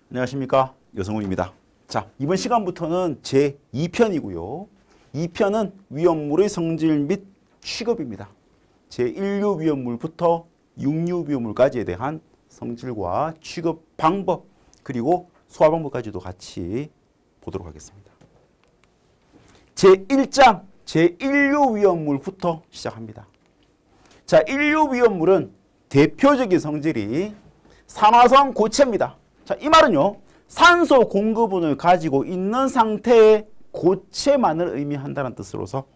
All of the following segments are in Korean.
안녕하십니까, 여성훈입니다. 자, 이번 시간부터는 제2편이고요. 2편은 위험물의 성질 및 취급입니다. 제1류 위험물부터 6류 위험물까지에 대한 성질과 취급 방법 그리고 소화 방법까지도 같이 보도록 하겠습니다. 제1장 제1류 위험물부터 시작합니다. 자, 1류 위험물은 대표적인 성질이 산화성 고체입니다. 자, 이 말은요, 산소 공급원을 가지고 있는 상태의 고체만을 의미한다는 뜻으로서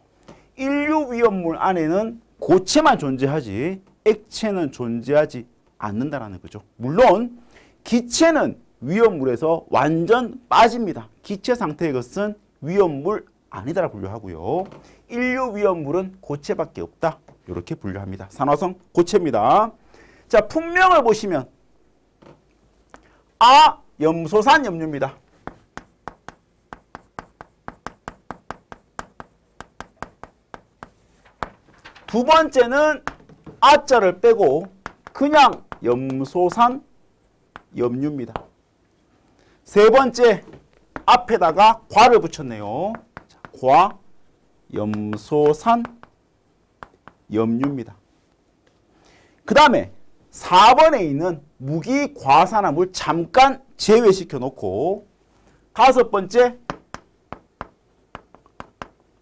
1류 위험물 안에는 고체만 존재하지 액체는 존재하지 않는다는 거죠. 물론 기체는 위험물에서 완전 빠집니다. 기체 상태의 것은 위험물 아니다라 분류하고요. 1류 위험물은 고체밖에 없다. 이렇게 분류합니다. 산화성 고체입니다. 자, 품명을 보시면 염소산 염류입니다. 두 번째는 아자를 빼고 그냥 염소산 염류입니다. 세 번째 앞에다가 과를 붙였네요. 과 염소산 염류입니다. 그 다음에 4번에 있는 무기과산화물 잠깐 제외시켜 놓고 다섯 번째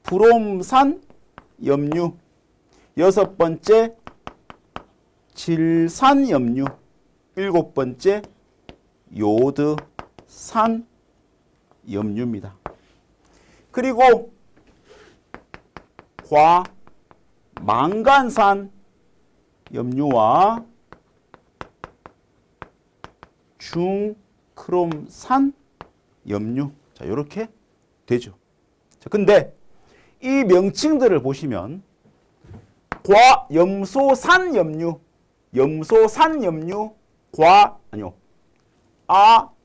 브롬산 염류, 여섯 번째 질산 염류, 일곱 번째 요드산 염류입니다. 그리고 과망간산 염류와 중크롬산 염류. 자, 이렇게 되죠. 자, 근데 이 명칭들을 보시면 과염소산 염류, 염소산 염류,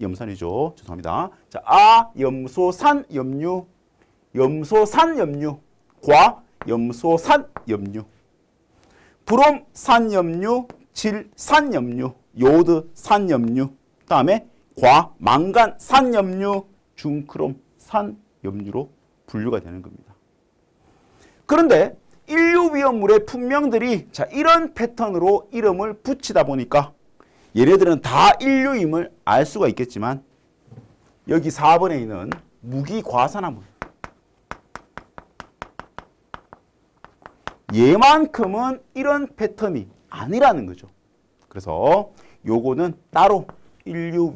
염산이죠. 죄송합니다. 자, 염소산 염류, 염소산 염류, 과염소산 염류, 브롬산 염류, 질산 염류, 요드산 염류, 다음에 과망간 산염류, 중크롬 산염류로 분류가 되는 겁니다. 그런데 1류 위험물의 품명들이 자, 이런 패턴으로 이름을 붙이다 보니까 얘네들은 다 1류임을 알 수가 있겠지만 여기 4번에 있는 무기과산화물 얘만큼은 이런 패턴이 아니라는 거죠. 그래서 요거는 따로 1류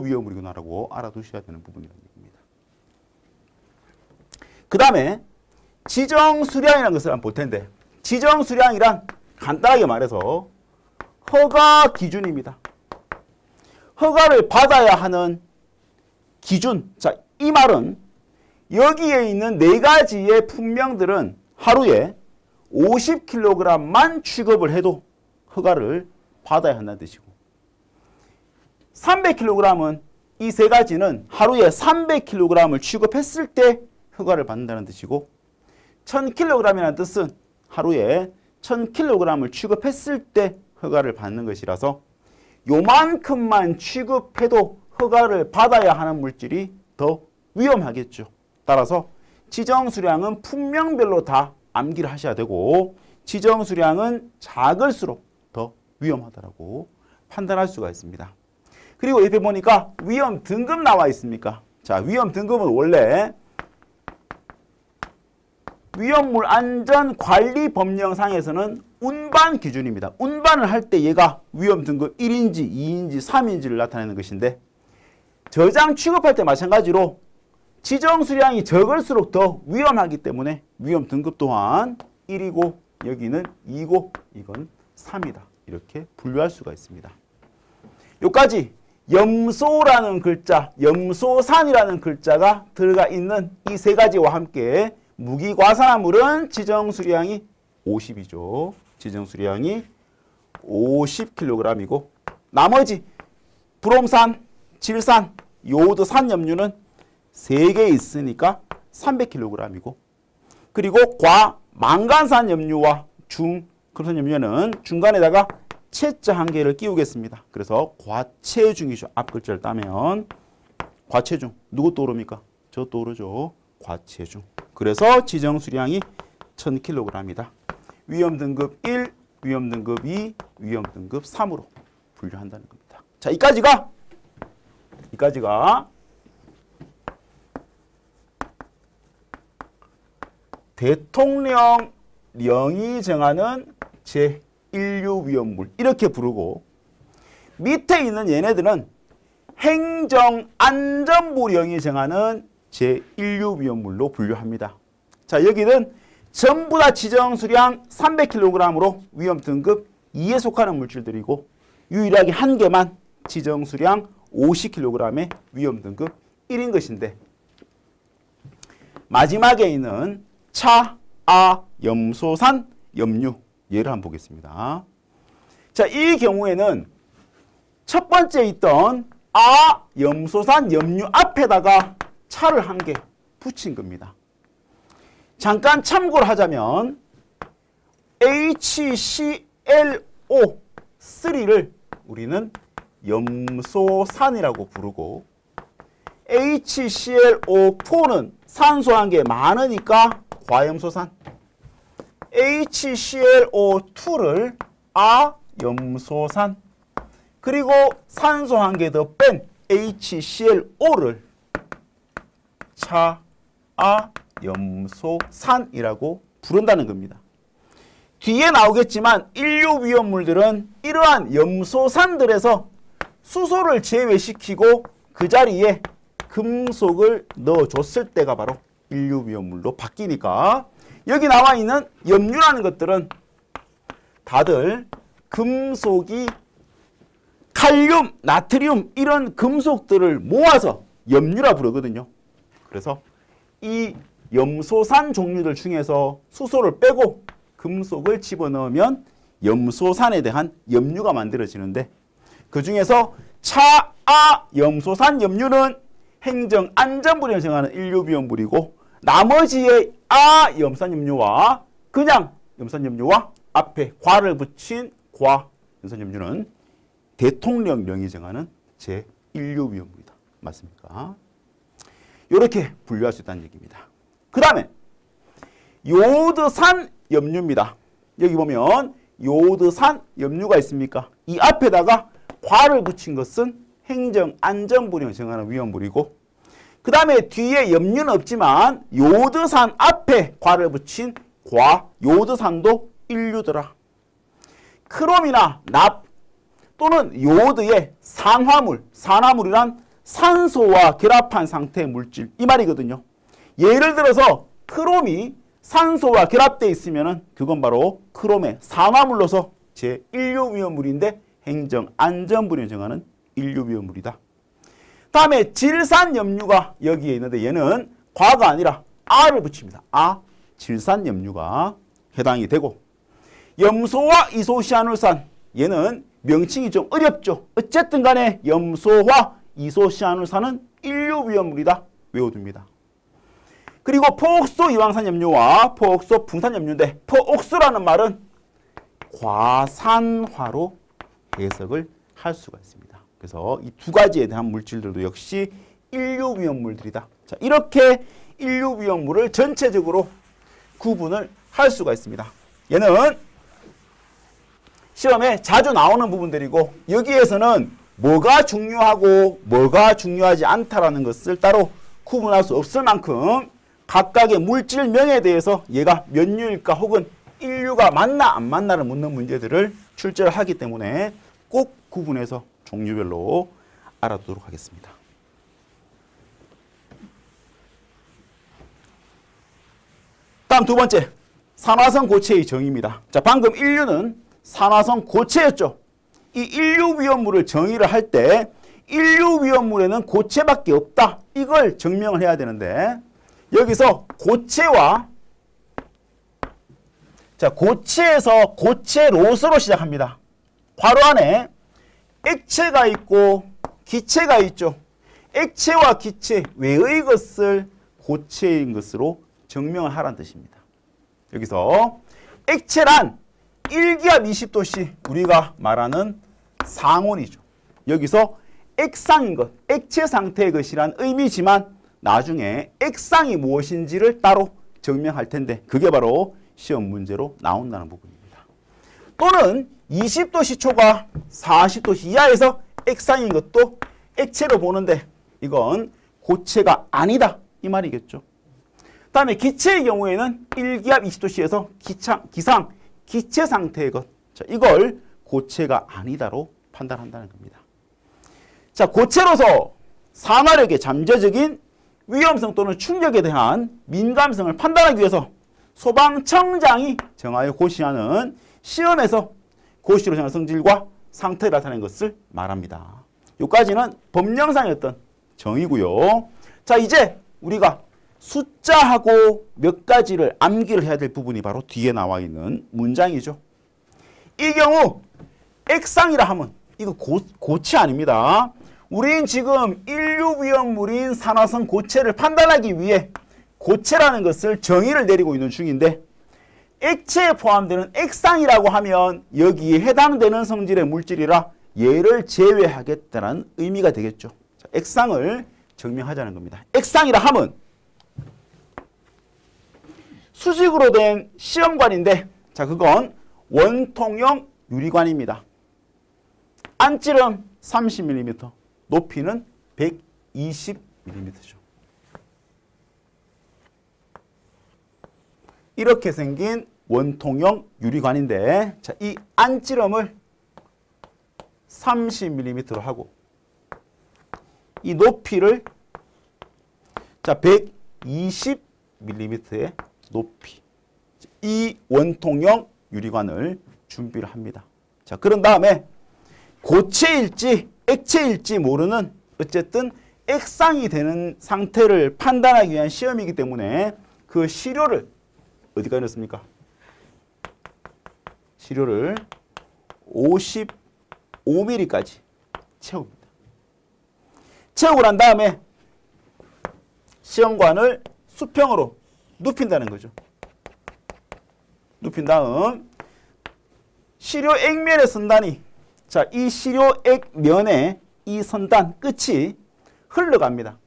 위험물이구나라고 알아두셔야 되는 부분이라는 얘기입니다. 그 다음에 지정수량이라는 것을 한번 볼 텐데 지정수량이란 간단하게 말해서 허가 기준입니다. 허가를 받아야 하는 기준. 자, 이 말은 여기에 있는 네 가지의 품명들은 하루에 50kg만 취급을 해도 허가를 받아야 한다는 뜻이고 300kg은 이 세 가지는 하루에 300kg을 취급했을 때 허가를 받는다는 뜻이고 1000kg이라는 뜻은 하루에 1000kg을 취급했을 때 허가를 받는 것이라서 요만큼만 취급해도 허가를 받아야 하는 물질이 더 위험하겠죠. 따라서 지정수량은 품명별로 다 암기를 하셔야 되고 지정수량은 작을수록 더 위험하다고 판단할 수가 있습니다. 그리고 옆에 보니까 위험 등급 나와 있습니까? 자, 위험 등급은 원래 위험물 안전관리 법령상에서는 운반 기준입니다. 운반을 할 때 얘가 위험 등급 1인지, 2인지, 3인지를 나타내는 것인데 저장 취급할 때 마찬가지로 지정수량이 적을수록 더 위험하기 때문에 위험 등급 또한 1이고 여기는 2고 이건 3이다. 이렇게 분류할 수가 있습니다. 여기까지 염소라는 글자, 염소산이라는 글자가 들어가 있는 이 세 가지와 함께 무기과산화물은 지정수량이 50이죠. 지정수량이 50kg이고 나머지 브롬산, 질산, 요드산 염류는 3개 있으니까 300kg이고 그리고 과망간산 염류와 중크롬산 염류는 중간에다가 체자 한 개를 끼우겠습니다. 그래서 과체중이죠. 앞 글자를 따면 과체중. 누구 떠오릅니까? 저 떠오르죠. 과체중. 그래서 지정 수량이 1000kg이다. 위험 등급 1, 위험 등급 2, 위험 등급 3으로 분류한다는 겁니다. 자, 이까지가 대통령령이 정하는 제1류 위험물 이렇게 부르고, 밑에 있는 얘네들은 행정안전부령이 정하는 제1류 위험물로 분류합니다. 자, 여기는 전부 다 지정 수량 300kg으로 위험 등급 2에 속하는 물질들이고, 유일하게 한 개만 지정 수량 50kg의 위험 등급 1인 것인데, 마지막에 있는 차, 아, 염소산, 염류 얘를 한번 보겠습니다. 자, 이 경우에는 첫 번째 있던 아, 염소산, 염류 앞에다가 차를 한 개 붙인 겁니다. 잠깐 참고를 하자면 HClO3를 우리는 염소산이라고 부르고, HClO4는 산소 한 개 많으니까 과염소산, HClO2를 아염소산, 그리고 산소 한 개 더 뺀 HClO를 차아염소산이라고 부른다는 겁니다. 뒤에 나오겠지만 인류 위험물들은 이러한 염소산들에서 수소를 제외시키고 그 자리에 금속을 넣어줬을 때가 바로 인류 위험물로 바뀌니까, 여기 나와 있는 염류라는 것들은 다들 금속이 칼륨, 나트륨 이런 금속들을 모아서 염류라 부르거든요. 그래서 이 염소산 종류들 중에서 수소를 빼고 금속을 집어넣으면 염소산에 대한 염류가 만들어지는데, 그 중에서 차아염소산 염류는 행정안전부령이 정하는 인류위험물이고, 나머지의 아염산염류와 그냥 염산염류와 앞에 과를 붙인 과염산염류는 대통령령이 정하는 제1류위험물이다. 맞습니까? 이렇게 분류할 수 있다는 얘기입니다. 그 다음에 요오드산 염류입니다. 여기 보면 요오드산 염류가 있습니까? 이 앞에다가 과를 붙인 것은 행정안전부령이 정하는 위험물이고, 그 다음에 뒤에 염류는 없지만 요오드산 앞에 과를 붙인 과, 요오드산도 인류더라. 크롬이나 납 또는 요오드의 산화물, 산화물이란 산소와 결합한 상태의 물질, 이 말이거든요. 예를 들어서 크롬이 산소와 결합되어 있으면 그건 바로 크롬의 산화물로서 제1류위험물인데 행정안전부령이 정하는 1류위험물이다. 다음에 질산염류가 여기에 있는데, 얘는 과가 아니라 아를 붙입니다. 아, 질산염류가 해당이 되고, 염소화 이소시아눌산, 얘는 명칭이 좀 어렵죠. 어쨌든 간에 염소화 이소시아눌산은 1류위험물이다. 외워둡니다. 그리고 포옥소 이황산염류와 포옥소 붕산염류인데, 포옥소라는 말은 과산화로 해석을 할 수가 있습니다. 그래서 이 두 가지에 대한 물질들도 역시 인류위험물들이다. 자, 이렇게 인류위험물을 전체적으로 구분을 할 수가 있습니다. 얘는 시험에 자주 나오는 부분들이고, 여기에서는 뭐가 중요하고 뭐가 중요하지 않다라는 것을 따로 구분할 수 없을 만큼 각각의 물질명에 대해서 얘가 면류일까 혹은 인류가 맞나 안 맞나를 묻는 문제들을 출제를 하기 때문에 꼭 구분해서 종류별로 알아두도록 하겠습니다. 다음 두 번째, 산화성 고체의 정의입니다. 자, 방금 인류는 산화성 고체였죠. 이 인류위험물을 정의를 할 때 인류위험물에는 고체밖에 없다. 이걸 증명을 해야 되는데, 여기서 고체와, 자, 고체에서 고체로서로 시작합니다. 괄호 안에 액체가 있고 기체가 있죠. 액체와 기체 외의 것을 고체인 것으로 증명을 하라는 뜻입니다. 여기서 액체란 1기압 20도씨 우리가 말하는 상온이죠. 여기서 액상인 것, 액체 상태의 것이란 의미지만 나중에 액상이 무엇인지를 따로 증명할 텐데 그게 바로 시험 문제로 나온다는 부분입니다. 또는 20도씨 초과 40도씨 이하에서 액상인 것도 액체로 보는데 이건 고체가 아니다 이 말이겠죠. 다음에 기체의 경우에는 1기압 20도씨에서 기상, 기체 상태의 것. 자, 이걸 고체가 아니다로 판단한다는 겁니다. 자, 고체로서 산화력의 잠재적인 위험성 또는 충격에 대한 민감성을 판단하기 위해서 소방청장이 정하여 고시하는 시험에서 고시로 정한 성질과 상태를 나타내는 것을 말합니다. 여기까지는 법령상의 어떤 정의고요. 자, 이제 우리가 숫자하고 몇 가지를 암기를 해야 될 부분이 바로 뒤에 나와 있는 문장이죠. 이 경우 액상이라 하면 이거 고체 아닙니다. 우린 지금 인류위험물인 산화성 고체를 판단하기 위해 고체라는 것을 정의를 내리고 있는 중인데 액체에 포함되는 액상이라고 하면 여기에 해당되는 성질의 물질이라 얘를 제외하겠다는 의미가 되겠죠. 자, 액상을 증명하자는 겁니다. 액상이라 하면 수직으로 된 시험관인데 자, 그건 원통형 유리관입니다. 안찌름 30mm, 높이는 120mm죠. 이렇게 생긴 원통형 유리관인데 자, 이 안찌름을 30mm로 하고 이 높이를 자, 120mm의 높이. 이 원통형 유리관을 준비를 합니다. 자, 그런 다음에 고체일지 액체일지 모르는 어쨌든 액상이 되는 상태를 판단하기 위한 시험이기 때문에 그 시료를 어디까지 넣습니까? 시료를 55mm까지 채웁니다. 채우고 난 다음에 시험관을 수평으로 눕힌다는 거죠. 눕힌 다음 시료 액면의 선단이 자, 이 시료 액면에 이 선단 끝이 흘러갑니다.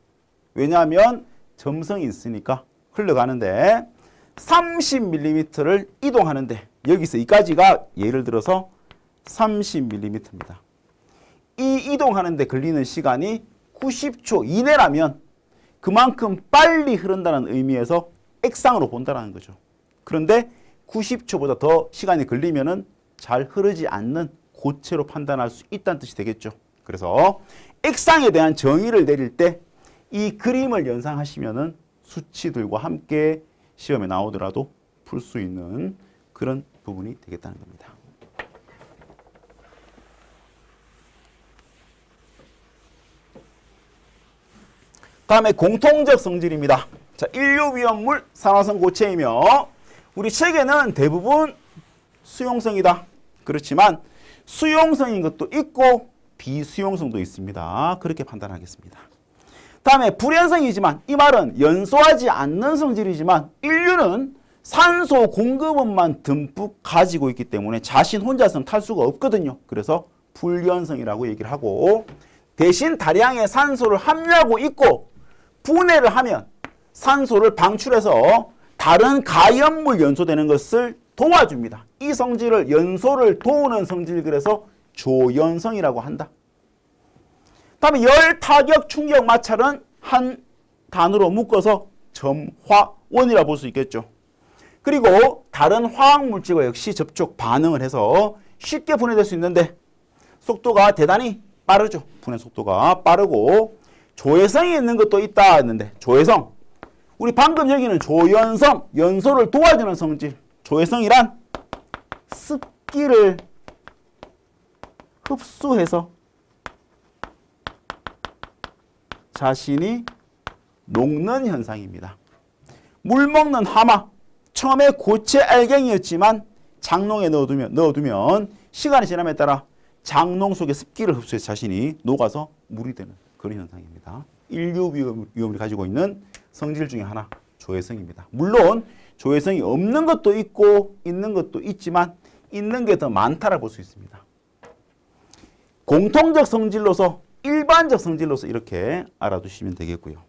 왜냐하면 점성이 있으니까 흘러가는데 30mm를 이동하는데 여기서 이까지가 예를 들어서 30mm입니다. 이 이동하는데 걸리는 시간이 90초 이내라면 그만큼 빨리 흐른다는 의미에서 액상으로 본다는 거죠. 그런데 90초보다 더 시간이 걸리면은 잘 흐르지 않는 고체로 판단할 수 있다는 뜻이 되겠죠. 그래서 액상에 대한 정의를 내릴 때 이 그림을 연상하시면은 수치들과 함께 시험에 나오더라도 풀 수 있는 그런 부분이 되겠다는 겁니다. 다음에 공통적 성질입니다. 자, 인류위험물 산화성 고체이며 우리 책에는 대부분 수용성이다. 그렇지만 수용성인 것도 있고 비수용성도 있습니다. 그렇게 판단하겠습니다. 다음에 불연성이지만 이 말은 연소하지 않는 성질이지만 인류는 산소 공급원만 듬뿍 가지고 있기 때문에 자신 혼자서는 탈 수가 없거든요. 그래서 불연성이라고 얘기를 하고 대신 다량의 산소를 함유하고 있고 분해를 하면 산소를 방출해서 다른 가연물 연소되는 것을 도와줍니다. 이 성질을 연소를 도우는 성질 그래서 조연성이라고 한다. 다음에 열, 타격, 충격, 마찰은 한 단어로 묶어서 점화원이라 볼 수 있겠죠. 그리고 다른 화학물질과 역시 접촉 반응을 해서 쉽게 분해될 수 있는데 속도가 대단히 빠르죠. 분해 속도가 빠르고 조해성이 있는 것도 있다 했는데 조해성. 우리 방금 여기는 조연성, 연소를 도와주는 성질. 조해성이란 습기를 흡수해서 자신이 녹는 현상입니다. 물 먹는 하마. 처음에 고체 알갱이였지만 장롱에 넣어두면 시간이 지남에 따라 장롱 속의 습기를 흡수해서 자신이 녹아서 물이 되는 그런 현상입니다. 인류위험을 가지고 있는 성질 중에 하나, 조해성입니다. 물론 조해성이 없는 것도 있고 있는 것도 있지만 있는 게 더 많다라고 볼 수 있습니다. 공통적 성질로서, 일반적 성질로서 이렇게 알아두시면 되겠고요.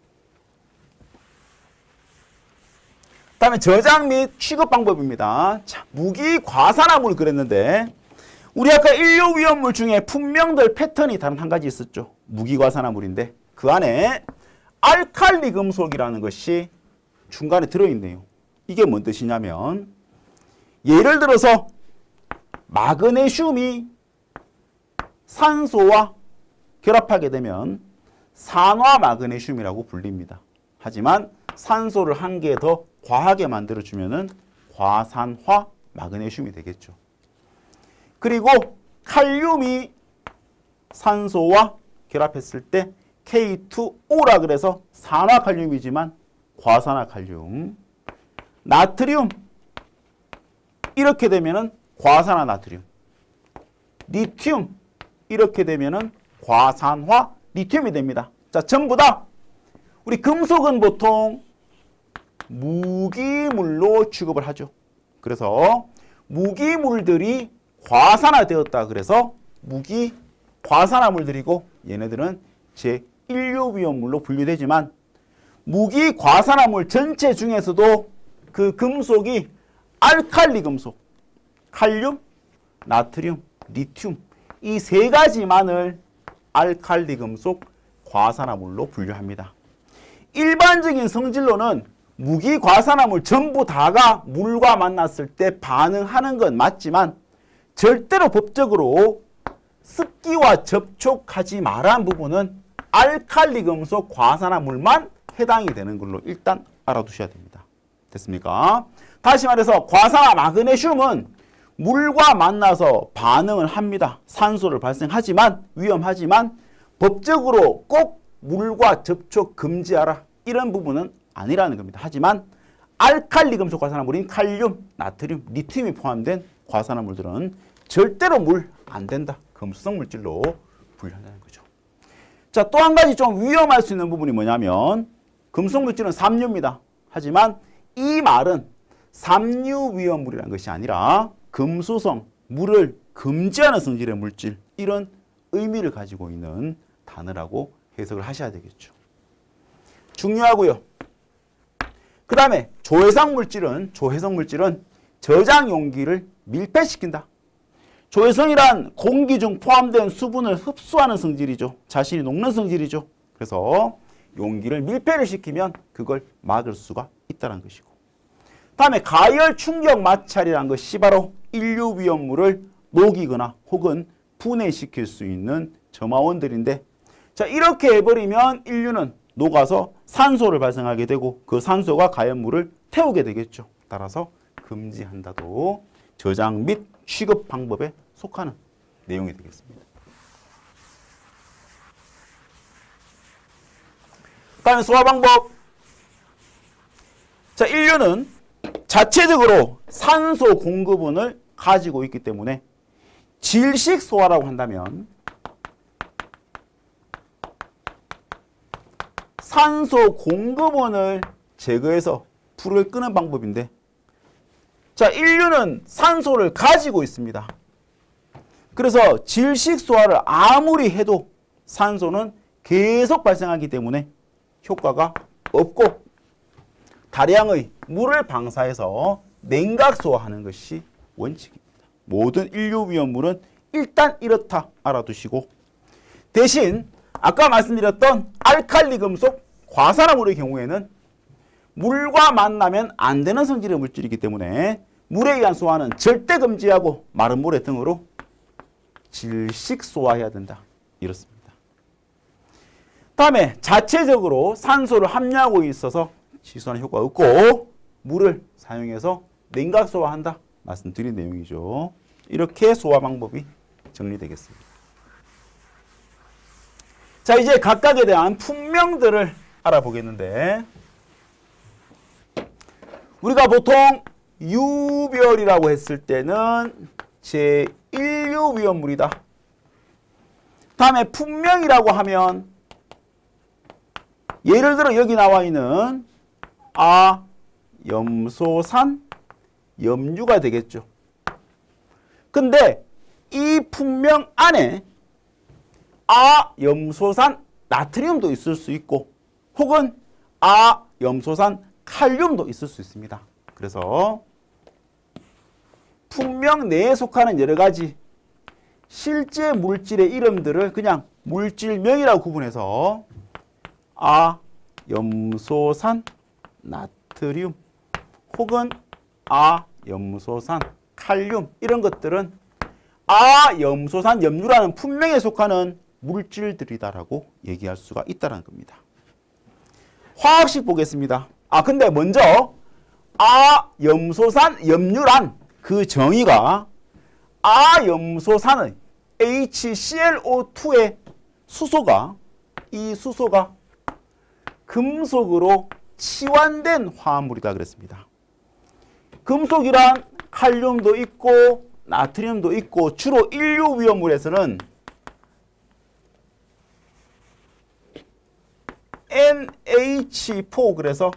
다음에 저장 및 취급 방법입니다. 자, 무기 과산화물 그랬는데 우리 아까 인류 위험물 중에 품명들 패턴이 단 한 가지 있었죠. 무기 과산화물인데 그 안에 알칼리 금속이라는 것이 중간에 들어있네요. 이게 뭔 뜻이냐면 예를 들어서 마그네슘이 산소와 결합하게 되면 산화 마그네슘이라고 불립니다. 하지만 산소를 한 개 더 과하게 만들어주면은 과산화 마그네슘이 되겠죠. 그리고 칼륨이 산소와 결합했을 때 K2O라 그래서 산화 칼륨이지만 과산화 칼륨. 나트륨 이렇게 되면은 과산화 나트륨. 리튬 이렇게 되면은 과산화 리튬이 됩니다. 자, 전부 다 우리 금속은 보통 무기물로 취급을 하죠. 그래서 무기물들이 과산화되었다 그래서 무기 과산화물들이고 얘네들은 제1류위험물로 분류되지만 무기 과산화물 전체 중에서도 그 금속이 알칼리 금속, 칼륨, 나트륨, 리튬 이 세 가지만을 알칼리 금속 과산화물로 분류합니다. 일반적인 성질로는 무기 과산화물 전부 다가 물과 만났을 때 반응하는 건 맞지만 절대로 법적으로 습기와 접촉하지 말란 부분은 알칼리 금속 과산화물만 해당이 되는 걸로 일단 알아두셔야 됩니다. 됐습니까? 다시 말해서 과산화 마그네슘은 물과 만나서 반응을 합니다. 산소를 발생하지만 위험하지만 법적으로 꼭 물과 접촉 금지하라 이런 부분은 아니라는 겁니다. 하지만 알칼리 금속 과산화물인 칼륨, 나트륨, 리튬이 포함된 과산화물들은 절대로 물 안 된다. 금수성 물질로 분류한다는 거죠. 자, 또 한 가지 좀 위험할 수 있는 부분이 뭐냐면 금속 물질은 삼류입니다. 하지만 이 말은 삼류 위험물이라는 것이 아니라 금수성, 물을 금지하는 성질의 물질 이런 의미를 가지고 있는 단어라고 해석을 하셔야 되겠죠. 중요하고요. 그 다음에 조해성 물질은 저장 용기를 밀폐시킨다. 조해성이란 공기 중 포함된 수분을 흡수하는 성질이죠. 자신이 녹는 성질이죠. 그래서 용기를 밀폐를 시키면 그걸 막을 수가 있다는 것이고. 다음에 가열 충격 마찰이라는 것이 바로 인류 위험물을 녹이거나 혹은 분해시킬 수 있는 점화원들인데 자, 이렇게 해버리면 인류는 녹아서 산소를 발생하게 되고 그 산소가 가연물을 태우게 되겠죠. 따라서 금지한다도 저장 및 취급 방법에 속하는 내용이 되겠습니다. 다음에 소화 방법. 자, 인류는 자체적으로 산소 공급원을 가지고 있기 때문에 질식 소화라고 한다면 산소 공급원을 제거해서 불을 끄는 방법인데 자, 인류는 산소를 가지고 있습니다. 그래서 질식 소화를 아무리 해도 산소는 계속 발생하기 때문에 효과가 없고 다량의 물을 방사해서 냉각 소화하는 것이 원칙입니다. 모든 인류 위험물은 일단 이렇다 알아두시고 대신 아까 말씀드렸던 알칼리 금속 과산화물의 경우에는 물과 만나면 안 되는 성질의 물질이기 때문에 물에 의한 소화는 절대 금지하고 마른 모래 등으로 질식 소화해야 된다. 이렇습니다. 다음에 자체적으로 산소를 함유하고 있어서 식소화는 효과가 없고 물을 사용해서 냉각 소화한다. 말씀드린 내용이죠. 이렇게 소화 방법이 정리되겠습니다. 자, 이제 각각에 대한 품명들을 알아보겠는데 우리가 보통 유별이라고 했을 때는 제1류 위험물이다. 다음에 품명이라고 하면 예를 들어 여기 나와 있는 염소산, 염류가 되겠죠. 근데 이 분명 안에 아염소산 나트륨도 있을 수 있고 혹은 아염소산 칼륨도 있을 수 있습니다. 그래서 분명 내에 속하는 여러 가지 실제 물질의 이름들을 그냥 물질명이라고 구분해서 아염소산 나트륨 혹은 아염소산 칼륨 이런 것들은 아염소산 염류라는 분명에 속하는 물질들이다라고 얘기할 수가 있다는 겁니다. 화학식 보겠습니다. 근데 먼저 아염소산 염류란 그 정의가 아염소산의 HClO2의 수소가 이 수소가 금속으로 치환된 화합물이다 그랬습니다. 금속이란 칼륨도 있고 나트륨도 있고 주로 인류 위험물에서는 NH4 그래서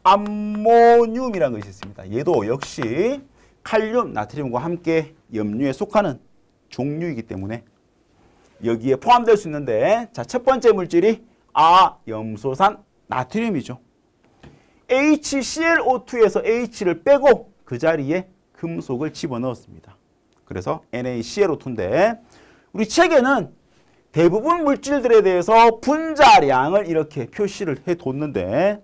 암모늄이라는 것이 있습니다. 얘도 역시 칼륨, 나트륨과 함께 염류에 속하는 종류이기 때문에 여기에 포함될 수 있는데 자, 첫 번째 물질이 아염소산 나트륨이죠. HClO2에서 H를 빼고 그 자리에 금속을 집어넣었습니다. 그래서 NaClO2인데 우리 책에는 대부분 물질들에 대해서 분자량을 이렇게 표시를 해뒀는데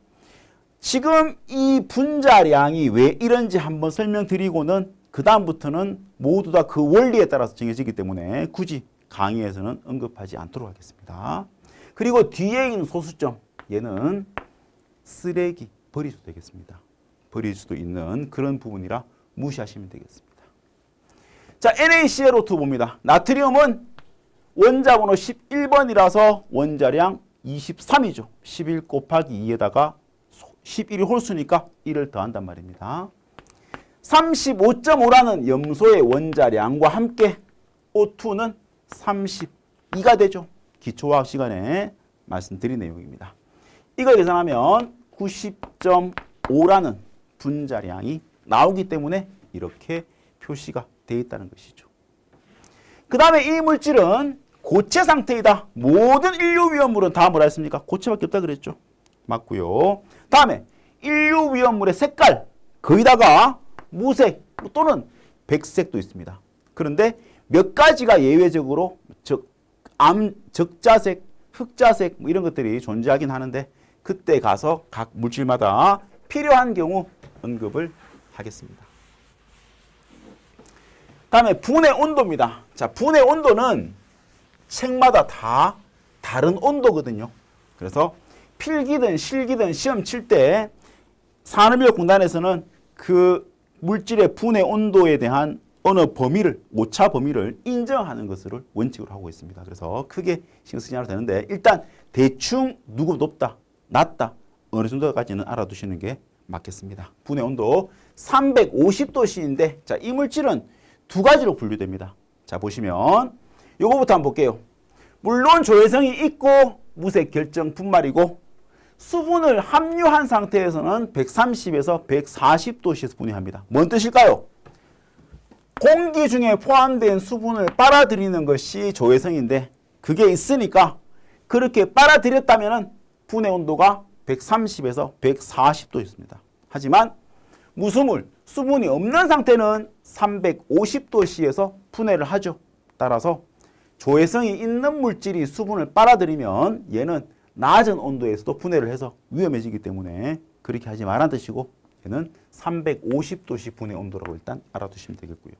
지금 이 분자량이 왜 이런지 한번 설명드리고는 그 다음부터는 모두 다 그 원리에 따라서 정해지기 때문에 굳이 강의에서는 언급하지 않도록 하겠습니다. 그리고 뒤에 있는 소수점 얘는 쓰레기 버릴 수도 되겠습니다. 버릴 수도 있는 그런 부분이라 무시하시면 되겠습니다. 자, NaClO2 봅니다. 나트륨은 원자번호 11번이라서 원자량 23이죠. 11 곱하기 2에다가 11이 홀수니까 1을 더한단 말입니다. 35.5라는 염소의 원자량과 함께 O2는 32가 되죠. 기초화학 시간에 말씀드린 내용입니다. 이걸 계산하면 90.5라는 분자량이 나오기 때문에 이렇게 표시가 되어 있다는 것이죠. 그 다음에 이 물질은 고체 상태이다. 모든 인류 위험물은 다 뭐라 했습니까? 고체밖에 없다 그랬죠. 맞고요. 다음에 인류 위험물의 색깔 거기다가 무색 또는 백색도 있습니다. 그런데 몇 가지가 예외적으로 적자색, 흑자색 뭐 이런 것들이 존재하긴 하는데 그때 가서 각 물질마다 필요한 경우 언급을 하겠습니다. 다음에 분해 온도입니다. 자, 분해 온도는 책마다 다 다른 온도거든요. 그래서 필기든 실기든 시험 칠 때 산업인력공단에서는 그 물질의 분해 온도에 대한 어느 범위를, 오차 범위를 인정하는 것을 원칙으로 하고 있습니다. 그래서 크게 신경 쓰지 않아도 되는데 일단 대충 누구 높다, 낮다, 어느 정도까지는 알아두시는 게 맞겠습니다. 분해 온도 350도씨인데 자, 이 물질은 두 가지로 분류됩니다. 자, 보시면 요거부터 한번 볼게요. 물론 조회성이 있고 무색 결정 분말이고 수분을 함유한 상태에서는 130에서 140도씨에서 분해합니다. 뭔 뜻일까요? 공기 중에 포함된 수분을 빨아들이는 것이 조회성인데 그게 있으니까 그렇게 빨아들였다면 분해 온도가 130에서 140도였습니다. 하지만 무수물, 수분이 없는 상태는 350도씨에서 분해를 하죠. 따라서 조회성이 있는 물질이 수분을 빨아들이면 얘는 낮은 온도에서도 분해를 해서 위험해지기 때문에 그렇게 하지 말라는 뜻이고 얘는 350도씨 분해 온도라고 일단 알아두시면 되겠고요.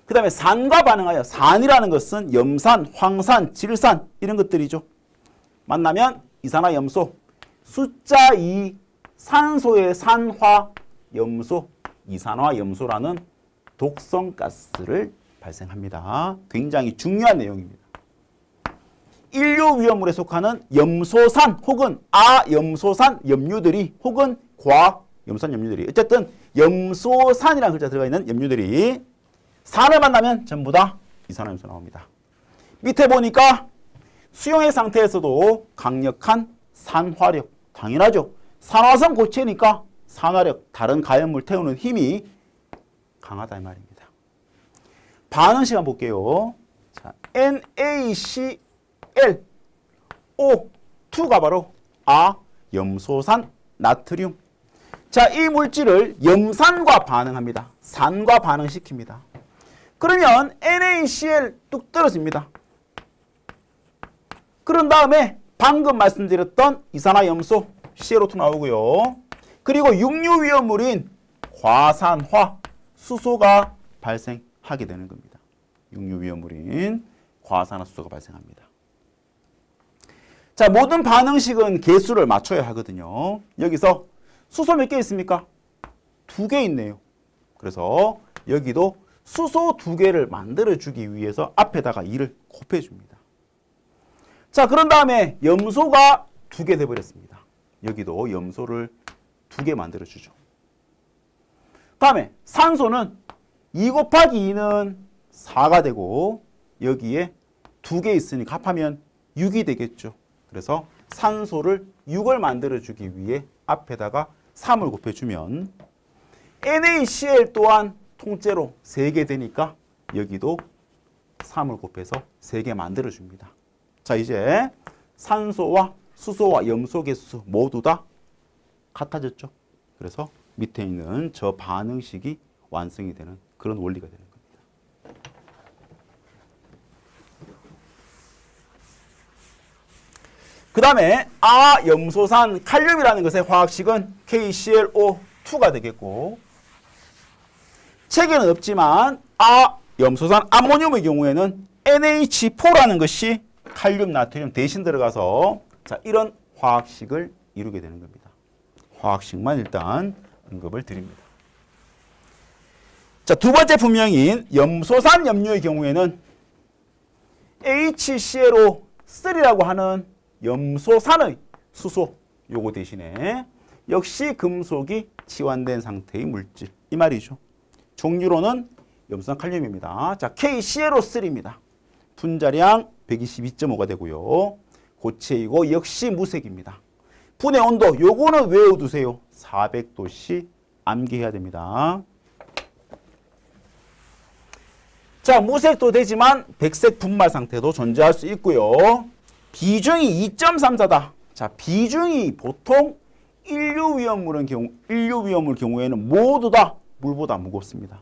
그 다음에 산과 반응하여 산이라는 것은 염산, 황산, 질산 이런 것들이죠. 만나면 이산화염소, 숫자 2 산소의 산화 염소, 이산화염소라는 독성가스를 발생합니다. 굉장히 중요한 내용입니다. 인류 위험물에 속하는 염소산 혹은 아염소산 염류들이 혹은 과염소산 염류들이 어쨌든 염소산이라는 글자 들어가 있는 염류들이 산을 만나면 전부 다 이산화염소 나옵니다. 밑에 보니까 수용액 상태에서도 강력한 산화력, 당연하죠. 산화성 고체니까 산화력, 다른 가연물 태우는 힘이 강하다 이 말입니다. 반응 시간 볼게요. 자, NaCl O2가 바로 염소산 나트륨. 자, 이 물질을 염산과 반응합니다. 산과 반응시킵니다. 그러면 NaCl 뚝 떨어집니다. 그런 다음에 방금 말씀드렸던 이산화염소 ClO2 나오고요. 그리고 육류위험물인 과산화 수소가 발생하게 되는 겁니다. 육류위험물인 과산화 수소가 발생합니다. 자, 모든 반응식은 개수를 맞춰야 하거든요. 여기서 수소 몇 개 있습니까? 2개 있네요. 그래서 여기도 수소 2개를 만들어주기 위해서 앞에다가 2를 곱해줍니다. 자, 그런 다음에 염소가 2개 돼버렸습니다. 여기도 염소를 2개 만들어주죠. 다음에 산소는 2 곱하기 2는 4가 되고 여기에 2개 있으니 합하면 6이 되겠죠. 그래서 산소를 6을 만들어주기 위해 앞에다가 3을 곱해주면 NaCl 또한 통째로 3개 되니까 여기도 3을 곱해서 3개 만들어줍니다. 자, 이제 산소와 수소와 염소 개수 모두 다 같아졌죠. 그래서 밑에 있는 저 반응식이 완성이 되는 그런 원리가 되는 겁니다. 그 다음에 염소산 칼륨이라는 것의 화학식은 KClO2가 되겠고, 책에는 없지만 염소산 암모늄의 경우에는 NH4라는 것이 칼륨, 나트륨 대신 들어가서 자, 이런 화학식을 이루게 되는 겁니다. 화학식만 일단 언급을 드립니다. 자, 두 번째 분명인 염소산 염료의 경우에는 HClO3라고 하는 염소산의 수소 요거 대신에 역시 금속이 치환된 상태의 물질 이 말이죠. 종류로는 염소산 칼륨입니다. 자, KClO3입니다. 분자량 122.5가 되고요. 고체이고 역시 무색입니다. 분해 온도 요거는 외워두세요. 400도씨 암기해야 됩니다. 자, 무색도 되지만 백색 분말 상태도 존재할 수 있고요. 비중이 2.34다. 자, 비중이 보통 인류위험물 경우에는 모두 다 물보다 무겁습니다.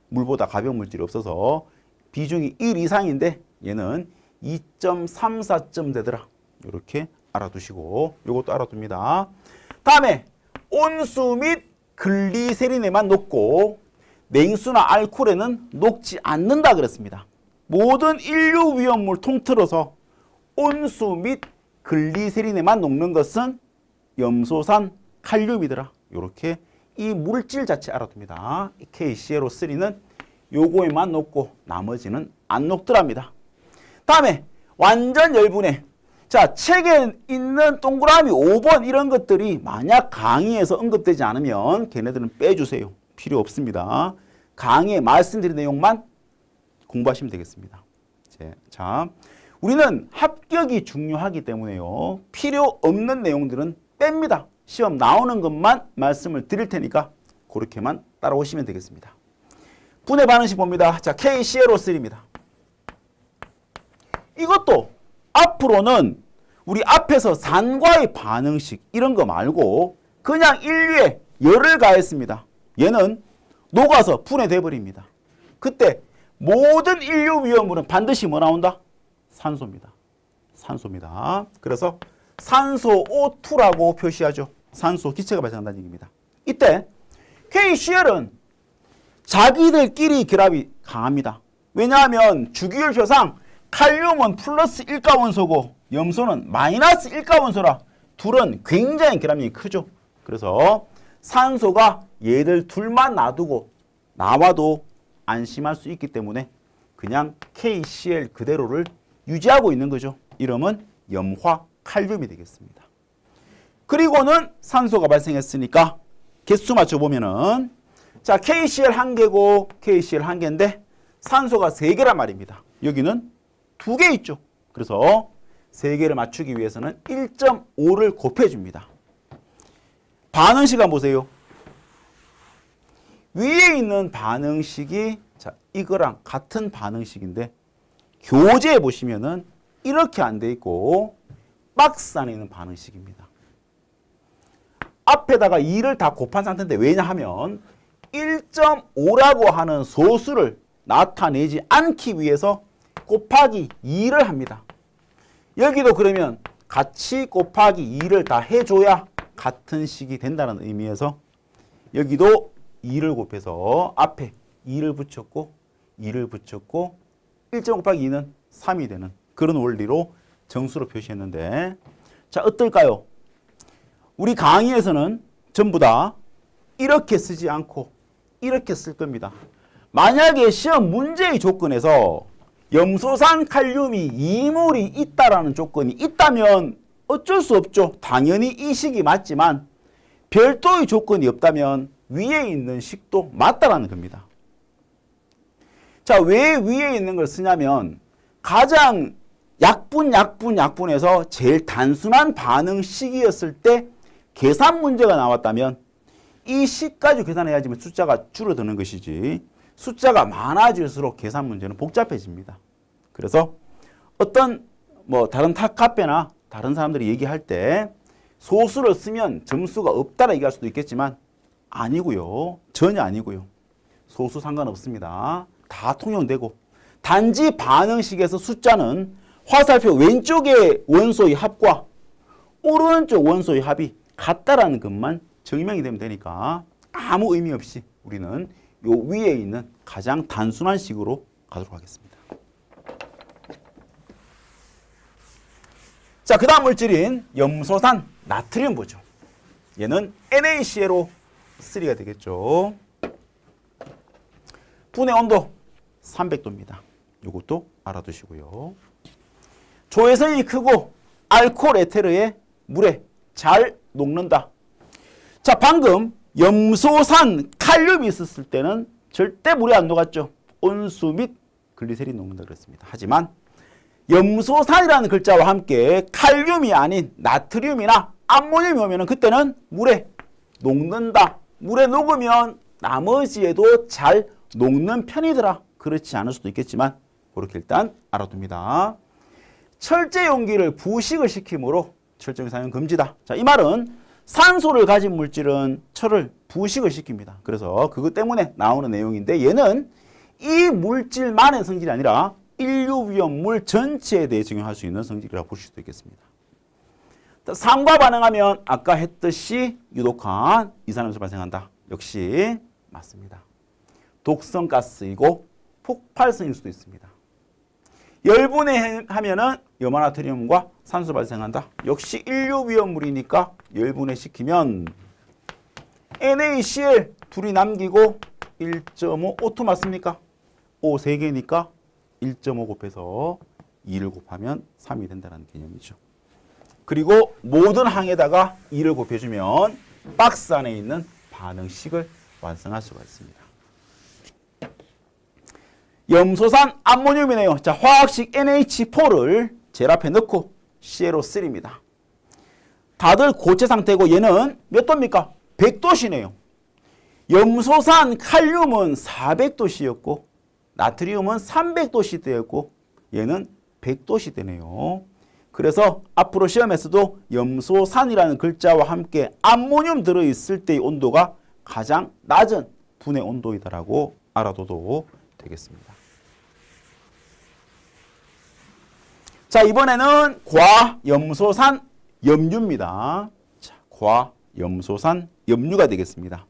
물보다 가벼운 물질이 없어서 비중이 1 이상인데 얘는 2.34점 되더라. 이렇게 알아두시고 요것도 알아둡니다. 다음에 온수 및 글리세린에만 녹고 냉수나 알코올에는 녹지 않는다 그랬습니다. 모든 인류위험물 통틀어서 온수 및 글리세린에만 녹는 것은 염소산 칼륨이더라. 이렇게 이 물질 자체 알아둡니다. KClO3는 요거에만 녹고 나머지는 안 녹더랍니다. 다음에 완전 열분해. 자, 책에 있는 동그라미 5번 이런 것들이 만약 강의에서 언급되지 않으면 걔네들은 빼주세요. 필요 없습니다. 강의에 말씀드린 내용만 공부하시면 되겠습니다. 자, 우리는 합격이 중요하기 때문에요. 필요 없는 내용들은 뺍니다. 시험 나오는 것만 말씀을 드릴 테니까 그렇게만 따라오시면 되겠습니다. 분해 반응식 봅니다. 자, KClO3입니다. 이것도 앞으로는 우리 앞에서 산과의 반응식 이런 거 말고 그냥 인류에 열을 가했습니다. 얘는 녹아서 분해돼 버립니다. 그때 모든 인류 위험물은 반드시 뭐 나온다? 산소입니다. 산소입니다. 그래서 산소 O2라고 표시하죠. 산소 기체가 발생한다는 얘기입니다. 이때 KCl은 자기들끼리 결합이 강합니다. 왜냐하면 주기율표상 칼륨은 플러스 1가원소고 염소는 마이너스 1가원소라 둘은 굉장히 결합력이 크죠. 그래서 산소가 얘들 둘만 놔두고 나와도 안심할 수 있기 때문에 그냥 KCl 그대로를 유지하고 있는 거죠. 이름은 염화 칼륨이 되겠습니다. 그리고는 산소가 발생했으니까 개수 맞춰보면은 자, KCl 1개고 KCl 1개인데 산소가 3개란 말입니다. 여기는 2개 있죠. 그래서 3개를 맞추기 위해서는 1.5를 곱해줍니다. 반응식 한번 보세요. 위에 있는 반응식이 자, 이거랑 같은 반응식인데 교재에 보시면은 이렇게 안 돼 있고 박스 안에 있는 반응식입니다. 앞에다가 2를 다 곱한 상태인데 왜냐하면 1.5라고 하는 소수를 나타내지 않기 위해서 곱하기 2를 합니다. 여기도 그러면 같이 곱하기 2를 다 해줘야 같은 식이 된다는 의미에서 여기도 2를 곱해서 앞에 2를 붙였고 2를 붙였고 1.5 곱하기 2는 3이 되는 그런 원리로 정수로 표시했는데 자 어떨까요? 우리 강의에서는 전부 다 이렇게 쓰지 않고 이렇게 쓸 겁니다. 만약에 시험 문제의 조건에서 염소산 칼륨이 이물이 있다라는 조건이 있다면 어쩔 수 없죠. 당연히 이 식이 맞지만 별도의 조건이 없다면 위에 있는 식도 맞다라는 겁니다. 자, 왜 위에 있는 걸 쓰냐면 가장 약분에서 제일 단순한 반응식이었을 때 계산 문제가 나왔다면 이 식까지 계산해야지만 숫자가 줄어드는 것이지 숫자가 많아질수록 계산 문제는 복잡해집니다. 그래서 어떤 다른 카페나 다른 사람들이 얘기할 때 소수를 쓰면 점수가 없다라 얘기할 수도 있겠지만 아니고요. 전혀 아니고요. 소수 상관없습니다. 다 통용되고 단지 반응식에서 숫자는 화살표 왼쪽의 원소의 합과 오른쪽 원소의 합이 같다라는 것만 증명이 되면 되니까 아무 의미 없이 우리는 요 위에 있는 가장 단순한 식으로 가도록 하겠습니다. 자, 그 다음 물질인 염소산 나트륨 보죠. 얘는 NaClO3가 되겠죠. 분해 온도 300도입니다. 이것도 알아두시고요. 조회선이 크고 알코올 에테르에 물에 잘 녹는다. 자, 방금 염소산 칼륨이 있었을 때는 절대 물에 안 녹았죠. 온수 및 글리세린 녹는다 그랬습니다. 하지만 염소산이라는 글자와 함께 칼륨이 아닌 나트륨이나 암모늄이 오면 그때는 물에 녹는다. 물에 녹으면 나머지에도 잘 녹는 편이더라. 그렇지 않을 수도 있겠지만 그렇게 일단 알아둡니다. 철제 용기를 부식을 시키므로 철제 사용 금지다. 자, 이 말은 산소를 가진 물질은 철을 부식을 시킵니다. 그래서 그것 때문에 나오는 내용인데 얘는 이 물질만의 성질이 아니라 인류위험물 전체에 대해 적용할 수 있는 성질이라고 보실 수도 있겠습니다. 산과 반응하면 아까 했듯이 유독한 이산화탄소 발생한다. 역시 맞습니다. 독성 가스이고 폭발성일 수도 있습니다. 열분해하면은 염화나트륨과 산소 발생한다. 역시 인류위험물이니까 열분해 시키면 NaCl 둘이 남기고 1.5 O2 맞습니까? O 3개니까 1.5 곱해서 2를 곱하면 3이 된다는 개념이죠. 그리고 모든 항에다가 2를 곱해주면 박스 안에 있는 반응식을 완성할 수가 있습니다. 염소산 암모늄이네요. 자, 화학식 NH4를 제일 앞에 넣고 ClO3입니다. 다들 고체 상태고 얘는 몇 도입니까? 100도씨네요. 염소산 칼륨은 400도씨였고 나트륨은 300도씨대였고 얘는 100도씨대네요. 그래서 앞으로 시험에서도 염소산이라는 글자와 함께 암모늄 들어있을 때의 온도가 가장 낮은 분해 온도이다라고 알아둬도 되겠습니다. 자, 이번에는 과염소산 염류입니다. 자, 과염소산 염류가 되겠습니다.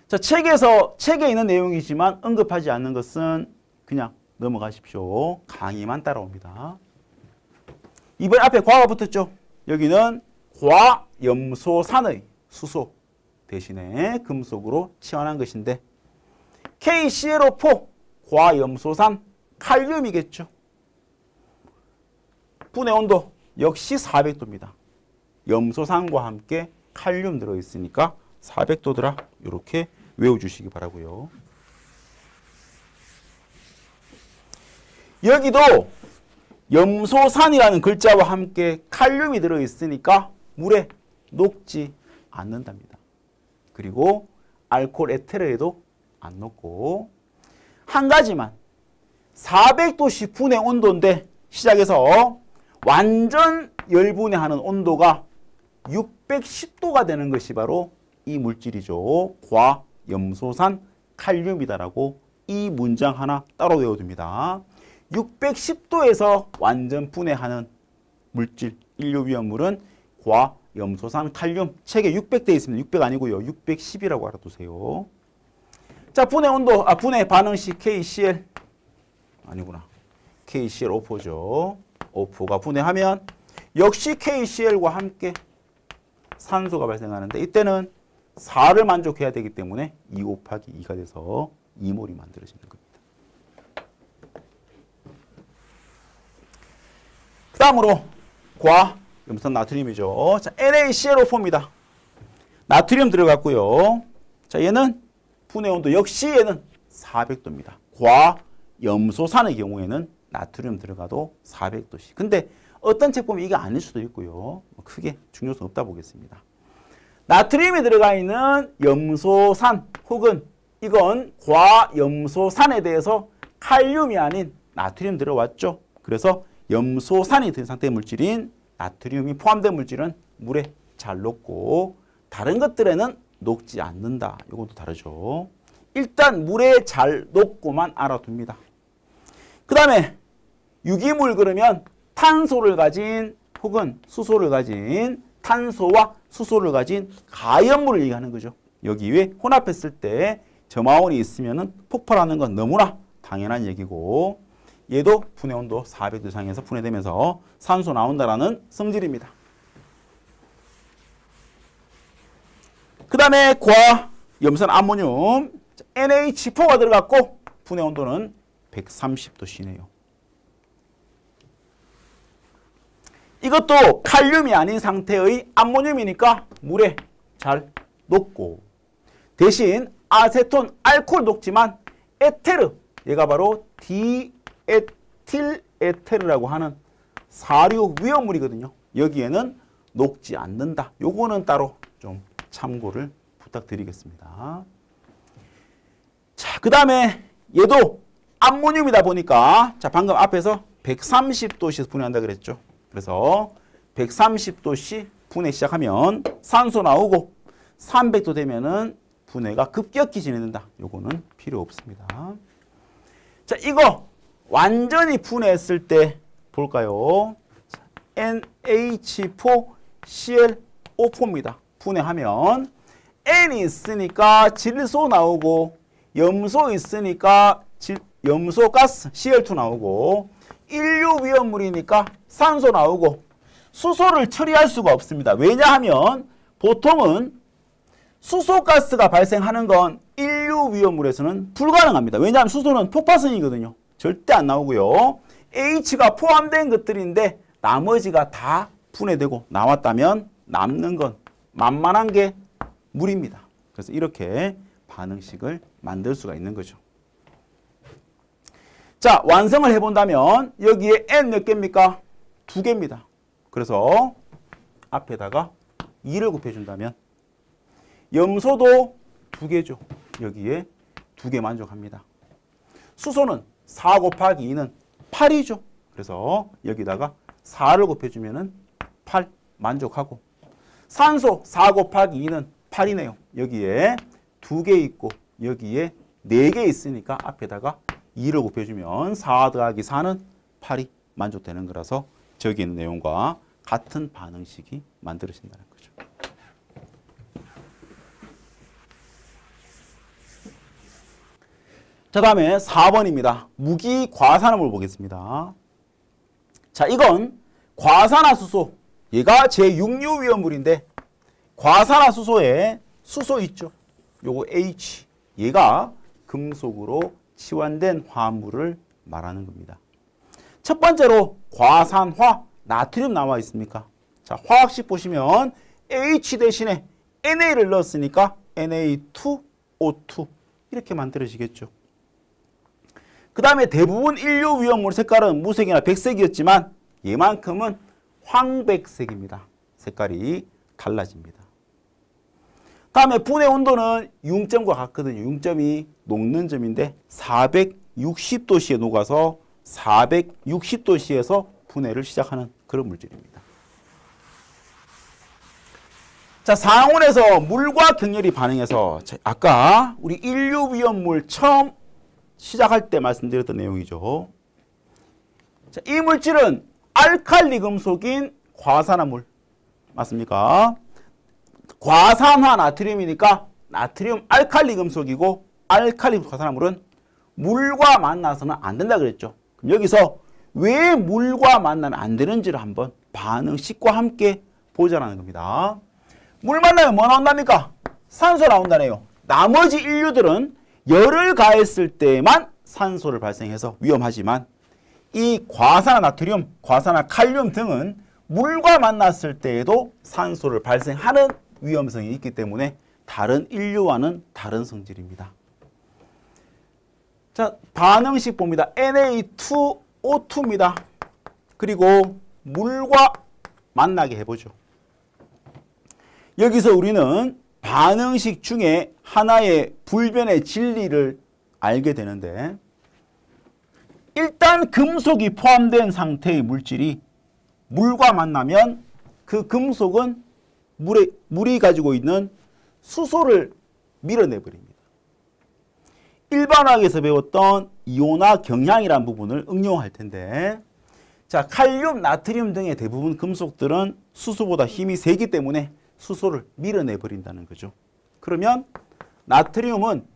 자, 책에 있는 내용이지만 언급하지 않는 것은 그냥 넘어가십시오. 강의만 따라옵니다. 이번에 앞에 과가 붙었죠. 여기는 과염소산의 수소 대신에 금속으로 치환한 것인데 KClO4 과염소산 칼륨이겠죠. 분해 온도 역시 400도입니다. 염소산과 함께 칼륨 들어있으니까 400도더라. 이렇게 외워주시기 바라고요. 여기도 염소산이라는 글자와 함께 칼륨이 들어있으니까 물에 녹지 않는답니다. 그리고 알코올 에테르에도 안 녹고 한 가지만 400도씨 분해 온도인데 시작해서 완전 열분해하는 온도가 610도가 되는 것이 바로 이 물질이죠. 과염소산 칼륨이다라고 이 문장 하나 따로 외워둡니다. 610도에서 완전 분해하는 물질, 인류위험물은 과염소산 칼륨. 책에 600돼 있습니다. 600 아니고요. 610이라고 알아두세요. 자, 분해 온도, 분해 반응식 KCl. 아니구나. KCl5죠. 5가 분해하면 역시 KCl과 함께 산소가 발생하는데 이때는 4를 만족해야 되기 때문에 2 곱하기 2가 돼서 2몰이 만들어지는 겁니다. 그 다음으로 과염소산 나트륨이죠. 자, NaClO4입니다. 나트륨 들어갔고요. 자, 얘는 분해 온도 역시 얘는 400도입니다. 과염소산의 경우에는 나트륨 들어가도 400도씩. 근데 어떤 책 보면 이게 아닐 수도 있고요. 크게 중요성 없다 보겠습니다. 나트륨이 들어가 있는 염소산 혹은 이건 과염소산에 대해서 칼륨이 아닌 나트륨 들어왔죠. 그래서 염소산이 든 상태의 물질인 나트륨이 포함된 물질은 물에 잘 녹고 다른 것들에는 녹지 않는다. 이것도 다르죠. 일단 물에 잘 녹고만 알아둡니다. 그 다음에 유기물 그러면 탄소를 가진 혹은 수소를 가진 탄소와 수소를 가진 가연물을 얘기하는 거죠. 여기 위에 혼합했을 때 점화원이 있으면 폭발하는 건 너무나 당연한 얘기고 얘도 분해 온도 400도 이상에서 분해되면서 산소 나온다라는 성질입니다. 그 다음에 과염소산 암모늄 NH4가 들어갔고 분해 온도는 130도씨네요. 이것도 칼륨이 아닌 상태의 암모늄이니까 물에 잘 녹고 대신 아세톤 알코올 녹지만 에테르 얘가 바로 디에틸 에테르라고 하는 사류 위험물이거든요. 여기에는 녹지 않는다. 요거는 따로 좀 참고를 부탁드리겠습니다. 자, 그 다음에 얘도 암모늄이다 보니까 자 방금 앞에서 130도씨에서 분해한다 그랬죠. 그래서 130도씨 분해 시작하면 산소 나오고 300도 되면은 분해가 급격히 진행된다. 요거는 필요 없습니다. 자, 이거 완전히 분해했을 때 볼까요? NH4ClO4입니다. 분해하면 N이 있으니까 질소 나오고 염소 있으니까 염소 가스 Cl2 나오고 인류 위험물이니까 산소 나오고 수소를 처리할 수가 없습니다. 왜냐하면 보통은 수소가스가 발생하는 건 인류 위험물에서는 불가능합니다. 왜냐하면 수소는 폭발성이거든요. 절대 안 나오고요. H가 포함된 것들인데 나머지가 다 분해되고 나왔다면 남는 건 만만한 게 물입니다. 그래서 이렇게 반응식을 만들 수가 있는 거죠. 자, 완성을 해본다면 여기에 N 몇 개입니까? 2개입니다. 그래서 앞에다가 2를 곱해준다면 염소도 2개죠. 여기에 2개 만족합니다. 수소는 4 곱하기 2는 8이죠. 그래서 여기다가 4를 곱해주면 8 만족하고 산소 4 곱하기 2는 8이네요. 여기에 2개 있고 여기에 4개 있으니까 앞에다가 2를 곱해주면 4 더하기 4는 8이 만족되는 거라서 저기 있는 내용과 같은 반응식이 만들어진다는 거죠. 자, 다음에 4번입니다. 무기과산화물 보겠습니다. 자, 이건 과산화수소. 얘가 제6류 위험물인데 과산화수소에 수소 있죠. 요거 H. 얘가 금속으로 치환된 화합물을 말하는 겁니다. 첫 번째로 과산화 나트륨 나와 있습니까? 자, 화학식 보시면 H 대신에 NA를 넣었으니까 Na2O2 이렇게 만들어지겠죠. 그 다음에 대부분 인류 위험물 색깔은 무색이나 백색이었지만 얘만큼은 황백색입니다. 색깔이 달라집니다. 다음에 분해 온도는 융점과 같거든요. 융점이 녹는 점인데 460도씨에 녹아서 460도씨에서 분해를 시작하는 그런 물질입니다. 자, 상온에서 물과 격렬히 반응해서 아까 우리 인류위험물 처음 시작할 때 말씀드렸던 내용이죠. 자, 이 물질은 알칼리 금속인 과산화물 맞습니까? 과산화 나트륨이니까 나트륨 알칼리 금속이고 알칼리 과산화물은 물과 만나서는 안 된다 그랬죠. 그럼 여기서 왜 물과 만나면 안 되는지를 한번 반응식과 함께 보자라는 겁니다. 물 만나면 뭐 나온답니까? 산소 나온다네요. 나머지 인류들은 열을 가했을 때만 산소를 발생해서 위험하지만 이 과산화 나트륨, 과산화 칼륨 등은 물과 만났을 때에도 산소를 발생하는 위험성이 있기 때문에 다른 인류와는 다른 성질입니다. 자, 반응식 봅니다. Na2O2입니다. 그리고 물과 만나게 해보죠. 여기서 우리는 반응식 중에 하나의 불변의 진리를 알게 되는데 일단 금속이 포함된 상태의 물질이 물과 만나면 그 금속은 물이 가지고 있는 수소를 밀어내버립니다. 일반화학에서 배웠던 이온화 경향이라는 부분을 응용할 텐데 자, 칼륨, 나트륨 등의 대부분 금속들은 수소보다 힘이 세기 때문에 수소를 밀어내버린다는 거죠. 그러면 나트륨은